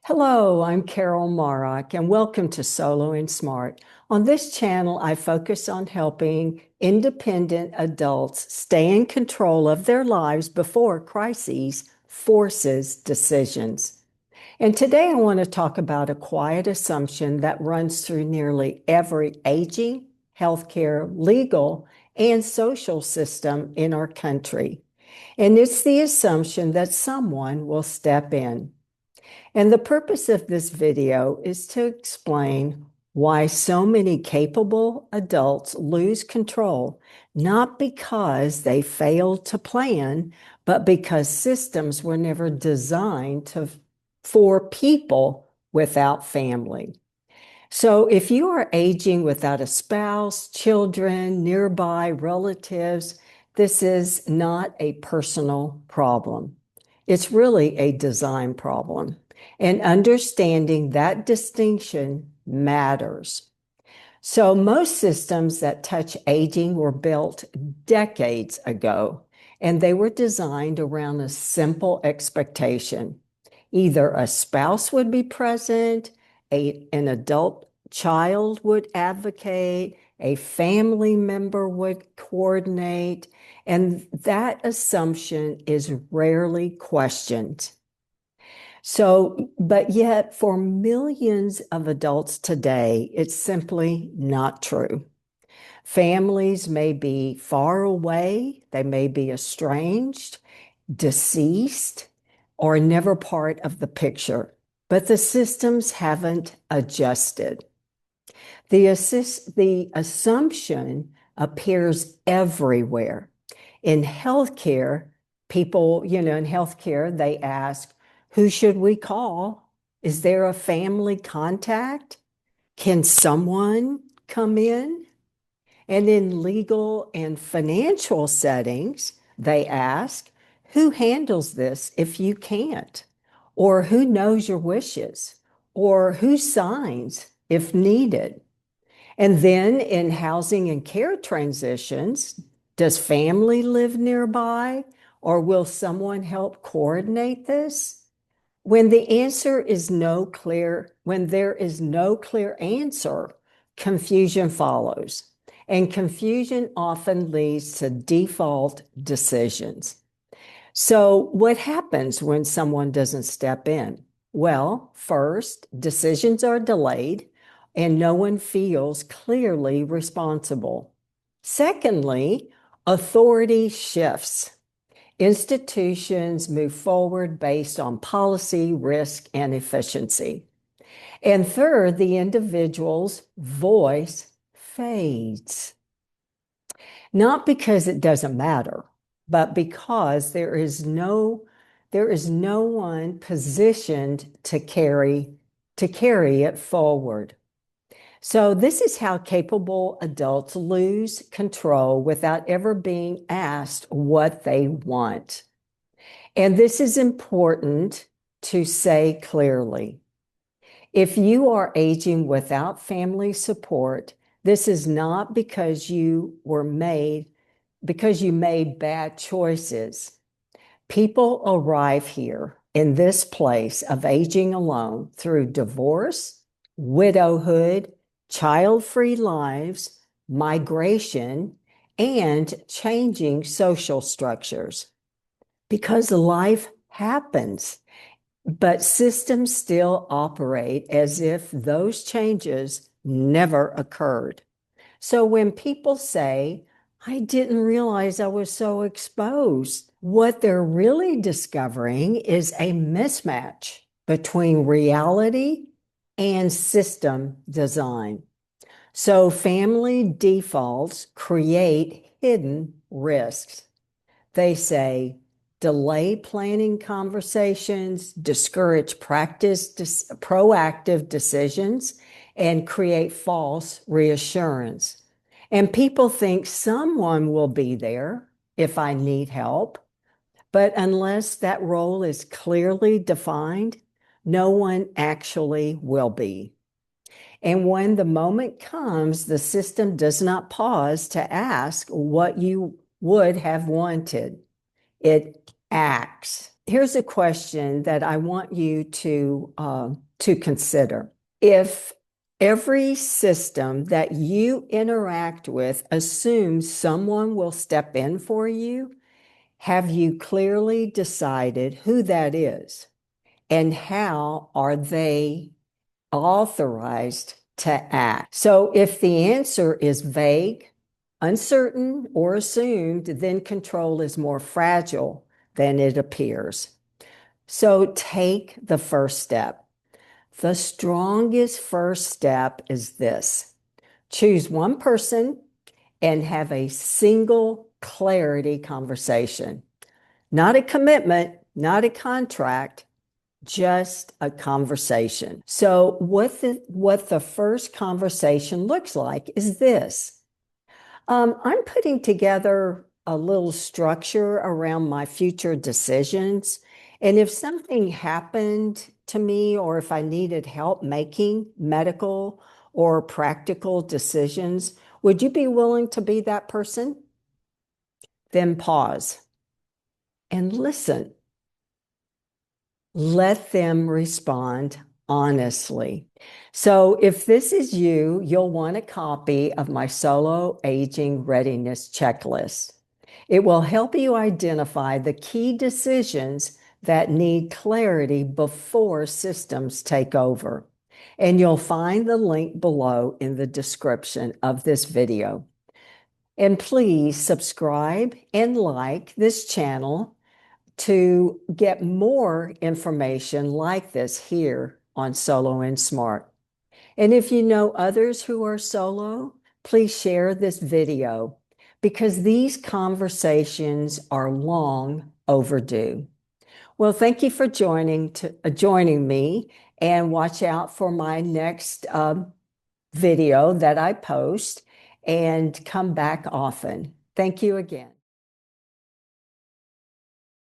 Hello, I'm Carol Marock, and welcome to Solo and Smart. On this channel, I focus on helping independent adults stay in control of their lives before crises forces decisions. And today I want to talk about a quiet assumption that runs through nearly every aging, healthcare, legal, and social system in our country. And it's the assumption that someone will step in. And the purpose of this video is to explain why so many capable adults lose control, not because they failed to plan, but because systems were never designed for people without family. So if you are aging without a spouse, children, nearby relatives, this is not a personal problem. It's really a design problem. And understanding that distinction matters. So most systems that touch aging were built decades ago, and they were designed around a simple expectation. Either a spouse would be present, an adult child would advocate, a family member would coordinate, and that assumption is rarely questioned. So, but yet for millions of adults today, it's simply not true. Families may be far away, they may be estranged, deceased, or never part of the picture, but the systems haven't adjusted. The assumption appears everywhere. In healthcare, people, in healthcare, they ask, who should we call? Is there a family contact? Can someone come in? And in legal and financial settings, they ask, who handles this if you can't? Or who knows your wishes? Or who signs if needed? And then in housing and care transitions, does family live nearby? Or will someone help coordinate this? When there is no clear answer, confusion follows. And confusion often leads to default decisions. So what happens when someone doesn't step in? Well, first, decisions are delayed and no one feels clearly responsible. Secondly, authority shifts. Institutions move forward based on policy, risk, and efficiency. And third, the individual's voice fades. Not because it doesn't matter, but because there is no one positioned to carry it forward. So this is how capable adults lose control without ever being asked what they want. And this is important to say clearly. If you are aging without family support, this is not because you made bad choices. People arrive here in this place of aging alone through divorce, widowhood, child-free lives, migration, and changing social structures. Because life happens, but systems still operate as if those changes never occurred. So when people say, I didn't realize I was so exposed, what they're really discovering is a mismatch between reality and system design. So family defaults create hidden risks. They say, delay planning conversations, discourage proactive decisions, and create false reassurance. And people think someone will be there if I need help. But unless that role is clearly defined, no one actually will be. And when the moment comes, the system does not pause to ask what you would have wanted. It acts. Here's a question that I want you to consider. If every system that you interact with assumes someone will step in for you, have you clearly decided who that is and how are they authorized to act? So if the answer is vague, uncertain, or assumed, then control is more fragile than it appears. So take the first step. The strongest first step is this: choose one person and have a single clarity conversation. Not a commitment, not a contract, just a conversation. So what the first conversation looks like is this. I'm putting together a little structure around my future decisions. And if something happened to me, or if I needed help making medical or practical decisions, would you be willing to be that person? Then pause and listen. Let them respond honestly. So if this is you, you'll want a copy of my Solo Aging Readiness Checklist. It will help you identify the key decisions that need clarity before systems take over. And you'll find the link below in the description of this video. And please subscribe and like this channel to get more information like this here on Solo and Smart. And if you know others who are solo, please share this video because these conversations are long overdue. Well, thank you for joining me, and watch out for my next video that I post, and come back often. Thank you again.